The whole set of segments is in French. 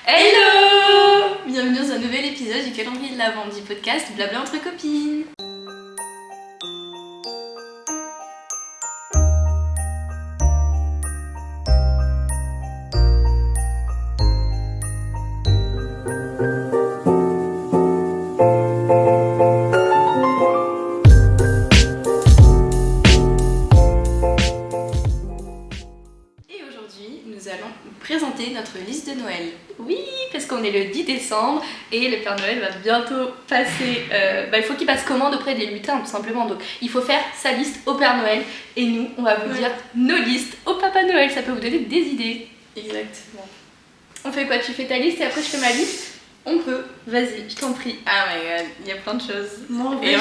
Hello! Bienvenue dans un nouvel épisode du calendrier de l'Avent du podcast Blabla entre copines. Nous allons présenter notre liste de Noël. Oui, parce qu'on est le 10 décembre et le Père Noël va bientôt passer. Il faut qu'il passe commande auprès des lutins, tout simplement. Donc, il faut faire sa liste au Père Noël et nous, on va vous dire nos listes au Papa Noël. Ça peut vous donner des idées. Exactement. On fait quoi? Tu fais ta liste et après je fais ma liste? On peut. Vas-y, je t'en prie. Ah my god, il y a plein de choses. Moi, en vrai,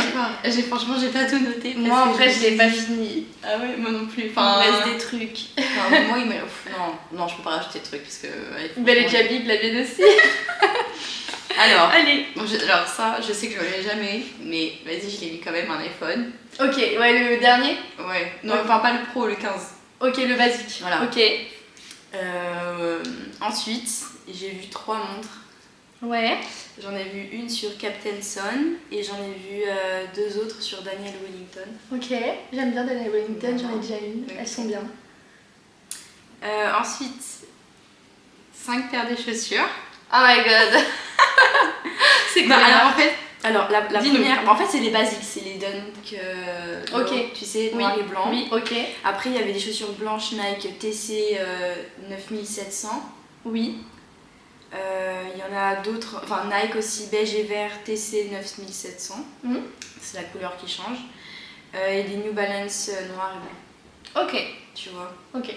franchement, j'ai pas tout noté. Moi, en vrai, je l'ai pas fini. Ah ouais, moi non plus. Il me reste des trucs. Enfin, moi, non, je peux pas rajouter de trucs parce que. Belle et Jabib, la mienne aussi. Alors, allez. Alors, ça, je sais que je l'aurai jamais, mais vas-y, je l'ai mis quand même un iPhone. Ok, ouais, le dernier? Ouais, non, enfin, pas le pro, le 15. Ok, le basique. Voilà. Ok. Ensuite, j'ai vu 3 montres. Ouais. J'en ai vu une sur Captain Son et j'en ai vu 2 autres sur Daniel Wellington. Ok, j'aime bien Daniel Wellington, j'en ai déjà une, elles sont bien. Ensuite, 5 paires de chaussures. Oh my god. C'est quoi? Alors la première, en fait c'est les basiques, c'est les Dunk, ok. Tu sais, noir et blanc. Oui, ok. Après il y avait des chaussures blanches Nike TC 9700. Oui. Il y en a d'autres, enfin Nike aussi beige et vert TC 9700. C'est la couleur qui change. Et des New Balance noir et blanc. Ok. Tu vois. Ok.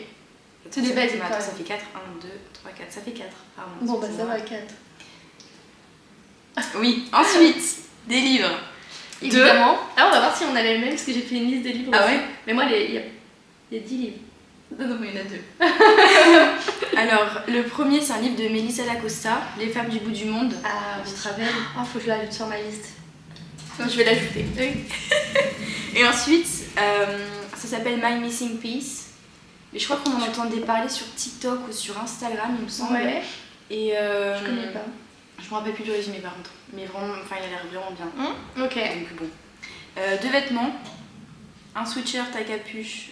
C'est des basiques. Attends, ça fait 4. 1, 2, 3, 4. Ça fait 4. Pardon. Bon bah ça va, 4. Oui. Ensuite, des livres. Évidemment. Ah, on va voir si on a les mêmes parce que j'ai fait une liste de livres. Ah aussi. ouais. Mais moi, il y a 10 livres. Non, mais il y en a 2. Alors, le premier, c'est un livre de Melissa Lacosta, Les femmes du bout du monde. Ah, tu te rappelles? Oh, faut que je l'ajoute sur ma liste. Non, je vais l'ajouter. Et ensuite, ça s'appelle My Missing Piece. Et je crois qu'on en entendait parler sur TikTok ou sur Instagram, il me semble. Ouais. Et je connais pas. Je me rappelle plus du résumé par contre. Mais vraiment, enfin, il a l'air vraiment bien. Ok. Donc bon. 2 vêtements. Un sweatshirt à capuche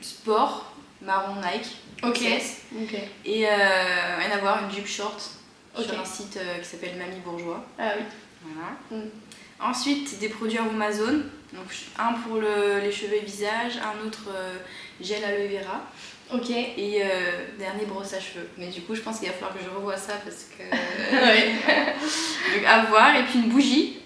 sport, marron Nike. Ok. XS. Ok. Et rien à voir, une jupe short Ok. sur un site qui s'appelle Mamie Bourgeois. Ah oui. Voilà. Ensuite, des produits Amazon. Donc, un pour les cheveux et visage, un autre gel aloe vera. Ok. Et dernier brosse à cheveux. Mais du coup, je pense qu'il va falloir que je revoie ça parce que. Donc, à voir. Et puis une bougie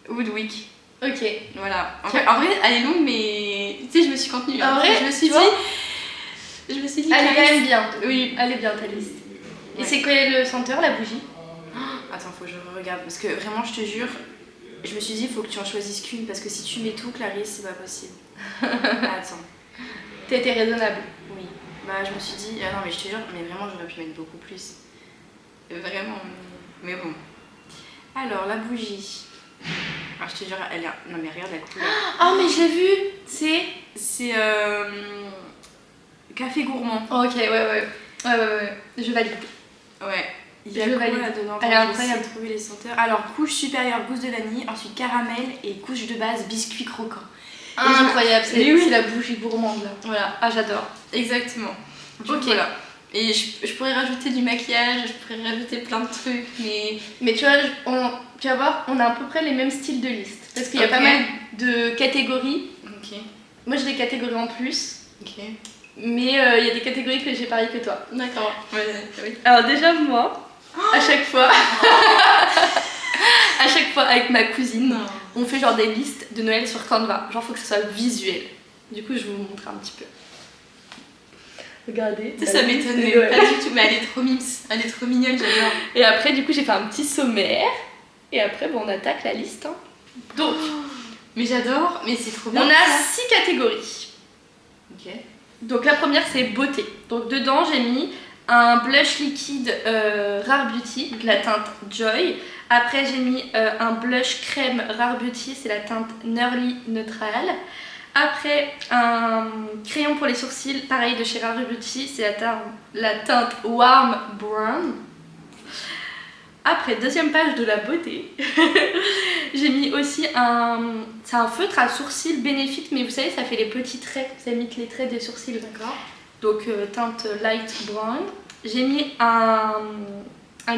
Woodwick. Ok. Voilà. En vrai, elle est longue, mais tu sais, je me suis contenue. En vrai, je me suis dit. Elle est quand même bien. Oui, elle est bien ta liste. Et c'est quoi le senteur, la bougie? Attends, faut que je regarde. Parce que vraiment, je te jure, je me suis dit, il faut que tu en choisisses qu'une. Parce que si tu mets tout, Clarisse, c'est pas possible. Attends. T'as été raisonnable. Oui. Bah, je me suis dit, ah non, mais je te jure, mais vraiment, j'aurais pu mettre beaucoup plus. Vraiment. Mais bon. Alors, la bougie. Alors, je te jure, elle est. Non, mais regarde la couleur. Oh, mais je l'ai vu. C'est. Café gourmand. Oh, ok, ouais. Je valide. Ouais. Il y a Je quoi valide. là-dedans? Elle est incroyable. Trouver les senteurs. Alors, couche supérieure, gousse de vanille, ensuite caramel et couche de base, biscuit croquant. Incroyable, Oui. c'est la bougie gourmande là. Voilà. Ah, j'adore. Exactement. Ok. Voilà. Et je pourrais rajouter du maquillage, je pourrais rajouter plein de trucs, Mais tu vois, tu vas voir, on a à peu près les mêmes styles de liste. Parce qu'il y a pas mal de catégories. Ok. Moi j'ai des catégories en plus. Ok. Mais il y a des catégories que j'ai pareil que toi. D'accord. Ouais, oui. Alors déjà moi, à chaque fois, avec ma cousine, on fait genre des listes de Noël sur Canva. Genre faut que ce soit visuel. Du coup je vais vous montrer un petit peu. Regardez. Ça m'étonne pas du tout, mais elle est trop mimes. Elle est trop mignonne, j'adore. Et après du coup j'ai fait un petit sommaire. Et après bon, on attaque la liste. Hein. Donc, mais j'adore, mais c'est trop bien. On a 6 catégories. Ok. Donc la première c'est beauté. Donc dedans j'ai mis un blush liquide Rare Beauty, donc la teinte Joy. Après j'ai mis un blush crème Rare Beauty, c'est la teinte Nerly Neutral. Après un crayon pour les sourcils, pareil de chez Rare Beauty, c'est la teinte Warm Brown. Après, deuxième page de la beauté, j'ai mis aussi c'est un feutre à sourcils Benefit, mais vous savez, ça fait les petits traits, ça imite les traits des sourcils. D'accord. Donc teinte light brown. J'ai mis un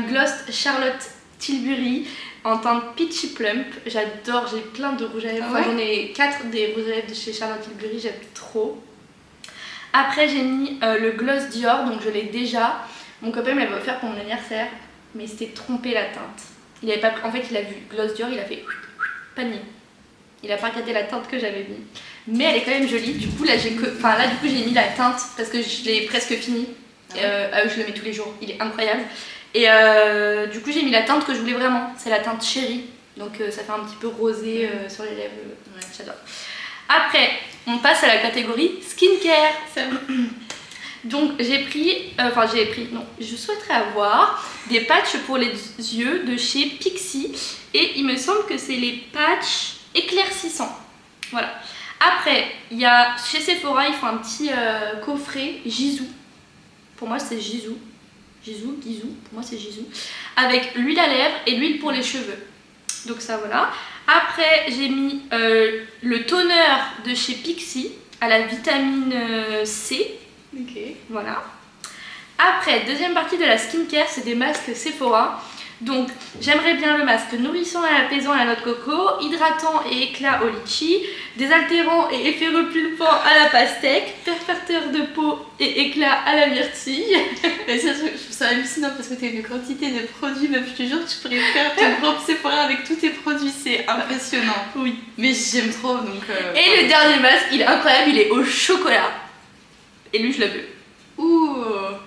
gloss Charlotte Tilbury en teinte Peachy Plump. J'adore, j'ai plein de rouges à lèvres. Ah ouais, J'en ai 4 des rouges à lèvres de chez Charlotte Tilbury, j'aime trop. Après, j'ai mis le gloss Dior, donc je l'ai déjà. Mon copain me l'avait offert pour mon anniversaire, mais il s'était trompé la teinte. Il avait pas pris... En fait, il a vu gloss Dior, il a fait panier. Il a pas regardé la teinte que j'avais mis. Mais elle est quand même jolie. Du coup, là, du coup, j'ai mis la teinte parce que je l'ai presque fini. Je le mets tous les jours. Il est incroyable. Et du coup, j'ai mis la teinte que je voulais vraiment. C'est la teinte chérie. Donc, ça fait un petit peu rosé sur les lèvres. Ouais, j'adore. Après, on passe à la catégorie skincare. Donc, je souhaiterais avoir des patchs pour les yeux de chez Pixi. Et il me semble que c'est les patchs éclaircissants. Voilà. Après, il y a chez Sephora, ils font un petit coffret Gisou. Pour moi, c'est Gisou. Gisou, pour moi, c'est Gisou. Avec l'huile à lèvres et l'huile pour les cheveux. Donc, ça, voilà. Après, j'ai mis le toner de chez Pixi à la vitamine C. Ok. Voilà. Après, deuxième partie de la skincare, c'est des masques Sephora. Donc, j'aimerais bien le masque nourrissant et apaisant à la noix de coco, hydratant et éclat au litchi, désaltérant et effet repulpant à la pastèque, perfecteur de peau et éclat à la myrtille. Mais ça, je trouve ça hallucinant parce que tu as une quantité de produits, même je te jure, tu pourrais faire ton propre Sephora avec tous tes produits, c'est impressionnant. Oui. Mais j'aime trop donc. Et le dernier masque, il est incroyable, il est au chocolat. Et lui, je le veux. Ouh.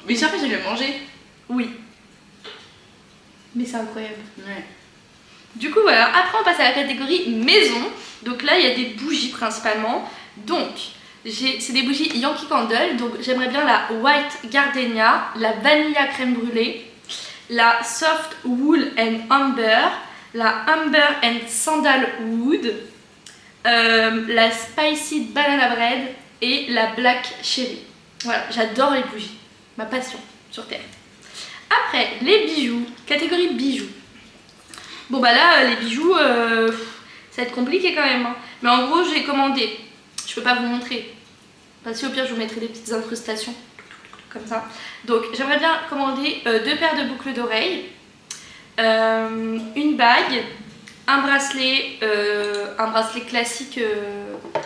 Mais j'ai fait, je vais le manger. Oui. Mais c'est incroyable. Ouais. Du coup, voilà. Après, on passe à la catégorie maison. Donc là, il y a des bougies principalement. Donc, c'est des bougies Yankee Candle. Donc, j'aimerais bien la White Gardenia, la Vanilla Crème Brûlée, la Soft Wool and Amber, la Amber and Sandalwood, la Spicy Banana Bread et la Black Cherry. Voilà, j'adore les bougies. Ma passion sur Terre. Après, les bijoux, catégorie bijoux. Bon bah là, les bijoux, ça va être compliqué quand même. Hein. Mais en gros, j'ai commandé. Je peux pas vous montrer. Parce que au pire, je vous mettrai des petites incrustations. Comme ça. Donc, j'aimerais bien commander 2 paires de boucles d'oreilles, une bague, un bracelet classique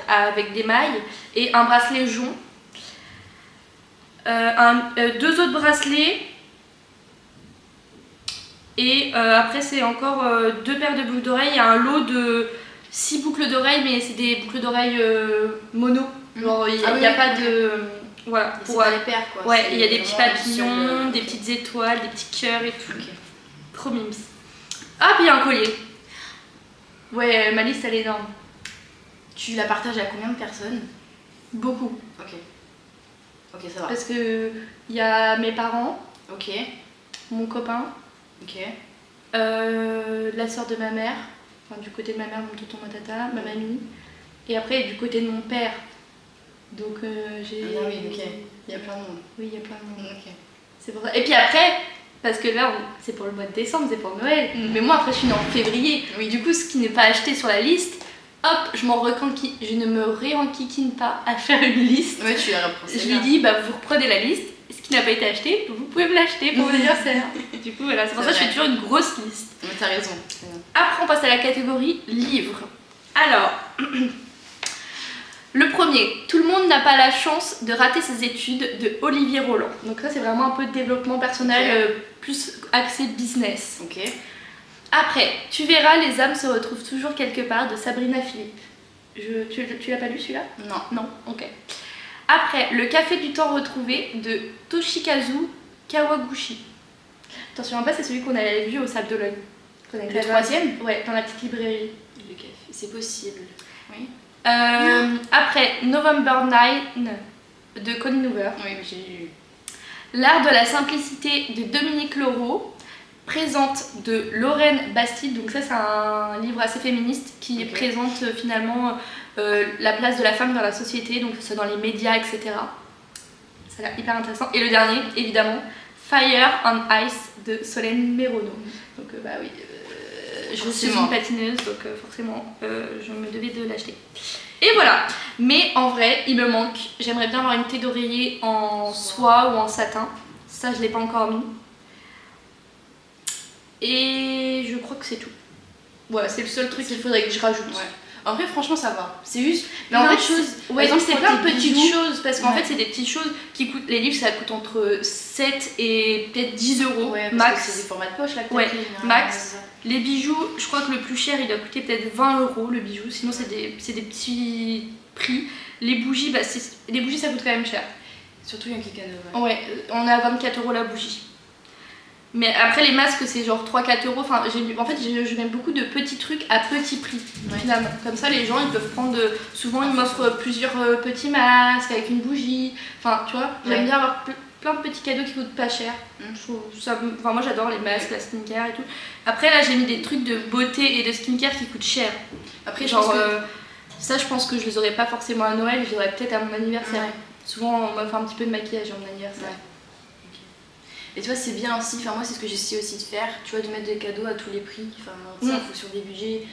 avec des mailles et un bracelet jonc. 2 autres bracelets. Et après, c'est encore 2 paires de boucles d'oreilles. Il y a un lot de 6 boucles d'oreilles, mais c'est des boucles d'oreilles mono. Genre, il n'y a pas de. Voilà. C'est pas les paires quoi. Ouais, il y a des petits papillons, des petites étoiles, des petits cœurs et tout. Okay. Trop mimes. Ah, puis il y a un collier. Ouais, ma liste elle est énorme. Tu la partages à combien de personnes? Beaucoup. Ok. Ok, ça va. Parce que il y a mes parents, Ok. mon copain, Ok. la soeur de ma mère, enfin du côté de ma mère, mon tonton, ma tata, ma mamie, et après du côté de mon père. Donc j'ai. Ah oui, ok. Il y a plein de monde. Oui, il y a plein de monde. Ok. C'est pour ça. Et puis après, parce que là, c'est pour le mois de décembre, c'est pour Noël. Mais moi, après, je suis née en février. Oui. Du coup, ce qui n'est pas acheté sur la liste, hop, je ne me réenquiquine pas à faire une liste. Ouais, tu la reprends. Je lui dis, bah vous reprenez la liste. Ce qui n'a pas été acheté, vous pouvez me l'acheter pour mon anniversaire. Du coup, voilà, c'est pour ça que je fais toujours une grosse liste. Mais t'as raison. Après, on passe à la catégorie livres. Alors, le premier, tout le monde n'a pas la chance de rater ses études de Olivier Roland. Donc ça, c'est vraiment un peu de développement personnel, plus axé business. Ok. Après, tu verras, les âmes se retrouvent toujours quelque part de Sabrina Philippe. Tu l'as pas lu celui-là? Non. Non, ok. Après, le café du temps retrouvé de Toshikazu Kawaguchi. Attention, pas, c'est celui qu'on avait vu au Sable d'Olonne. Le troisième? Ouais, dans la petite librairie. Le café, c'est possible. Oui. Après, November 9 de Colin Hoover. Oui, mais j'ai lu. L'art de la simplicité de Dominique Leroux. Présente de Lorraine Bastide. Donc ça, c'est un livre assez féministe qui présente finalement la place de la femme dans la société, donc que ce soit dans les médias, etc. Ça a l'air hyper intéressant. Et le dernier, évidemment, Fire on Ice de Solène Méronneau. Donc bah oui, je suis Forcément. une patineuse, donc forcément je me devais de l'acheter. Et voilà, mais en vrai il me manque, j'aimerais bien avoir une thé d'oreiller en soie ou en satin. Ça je l'ai pas encore mis. Et je crois que c'est tout. Voilà, c'est le seul truc qu'il faudrait que je rajoute. Ouais. En vrai, franchement, ça va. C'est juste Mais en plein de fait, choses. ouais, Par exemple, c'est pour plein de tes petites bijoux. choses parce qu'en Ouais. fait, c'est des petites choses qui coûtent. Les livres, ça coûte entre 7 et peut-être 10 euros Ouais, parce que max. c'est des formats de poche là que Ouais, t'as pris, hein, max. c'est ça. Les bijoux, je crois que le plus cher, il doit coûter peut-être 20 euros le bijou. Sinon, c'est des petits prix. Les bougies, bah, les bougies, ça coûte quand même cher. Surtout Yankee Candle. Ouais, on est à 24 euros la bougie. Mais après, les masques, c'est genre 3-4 euros. Enfin, en fait, je mets beaucoup de petits trucs à petit prix, Ouais. finalement. Comme ça, les gens, ils peuvent prendre. Souvent, ils m'offrent plusieurs petits masques avec une bougie. Enfin, tu vois, j'aime Ouais. bien avoir plein de petits cadeaux qui coûtent pas cher. Mm. Je trouve ça, enfin, moi, j'adore les masques, la skincare et tout. Après, là, j'ai mis des trucs de beauté et de skincare qui coûtent cher. Après, je Genre, pense que. ça, je pense que je les aurais pas forcément à Noël, je les aurais peut-être à mon anniversaire. Ouais. Souvent, on m'offre un petit peu de maquillage à mon anniversaire. Ouais. Et tu vois, c'est bien aussi, enfin moi c'est ce que j'essaie aussi de faire, tu vois, de mettre des cadeaux à tous les prix, enfin tu sais, en fonction des budgets,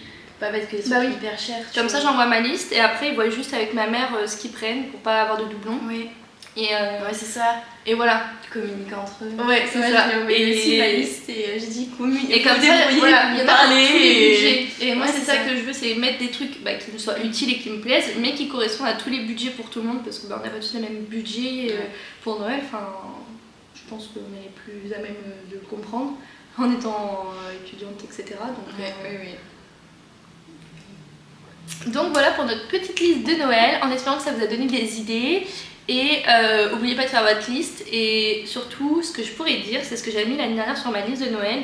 pas mettre que des trucs Bah oui. hyper chers. tu Comme ça, vois. j'envoie ma liste et après, ils voient juste avec ma mère ce qu'ils prennent pour pas avoir de doublons. Oui, Et, ouais, c'est ça, et voilà. communiquer entre eux. Ouais, c'est Ouais, ça. je lui ai envoyé Et- aussi ma liste et j'ai dit communiquer. Et comme ça, voilà, il y en a pour tous les budgets. Et moi, Ouais, c'est c'est ça ça. que je veux, c'est mettre des trucs qui me soient utiles et qui me plaisent, mais qui correspondent à tous les budgets pour tout le monde, parce qu'on n'a pas tous le même budget Ouais. pour Noël. Enfin, je pense qu'on est plus à même de le comprendre en étant étudiante, etc. Donc, Ouais, oui, oui. donc voilà pour notre petite liste de Noël, en espérant que ça vous a donné des idées. Et n'oubliez pas de faire votre liste. Et surtout, ce que je pourrais dire, c'est ce que j'avais mis l'année dernière sur ma liste de Noël.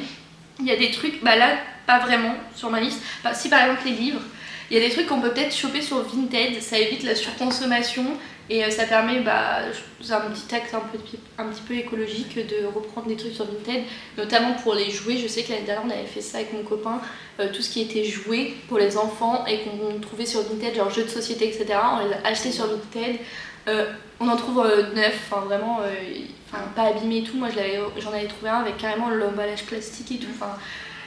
Il y a des trucs, bah là, pas vraiment sur ma liste. Enfin, si par exemple les livres, il y a des trucs qu'on peut peut-être choper sur Vinted, ça évite la surconsommation et ça permet, c'est un petit acte un petit peu écologique de reprendre des trucs sur Vinted, notamment pour les jouets. Je sais que l'année dernière on avait fait ça avec mon copain, tout ce qui était jouets pour les enfants et qu'on trouvait sur Vinted, genre jeux de société, etc. On les a achetés sur Vinted. On en trouve neuf, enfin vraiment, pas abîmé et tout. Moi j'en avais trouvé un avec carrément l'emballage plastique et tout.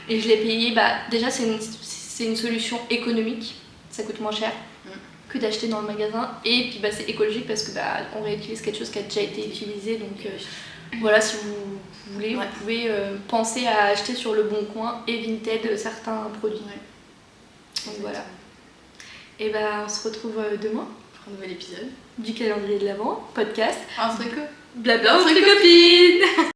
Et je l'ai payé, déjà c'est une solution économique, ça coûte moins cher que d'acheter dans le magasin. Et puis c'est écologique parce que on réutilise quelque chose qui a déjà été utilisé. Donc voilà, si vous voulez, Ouais. vous pouvez penser à acheter sur le Bon Coin et Vinted certains produits. Ouais. Donc voilà. Et on se retrouve demain Pour un nouvel épisode. du calendrier de l'Avent, podcast, Entre quoi blabla entre copines.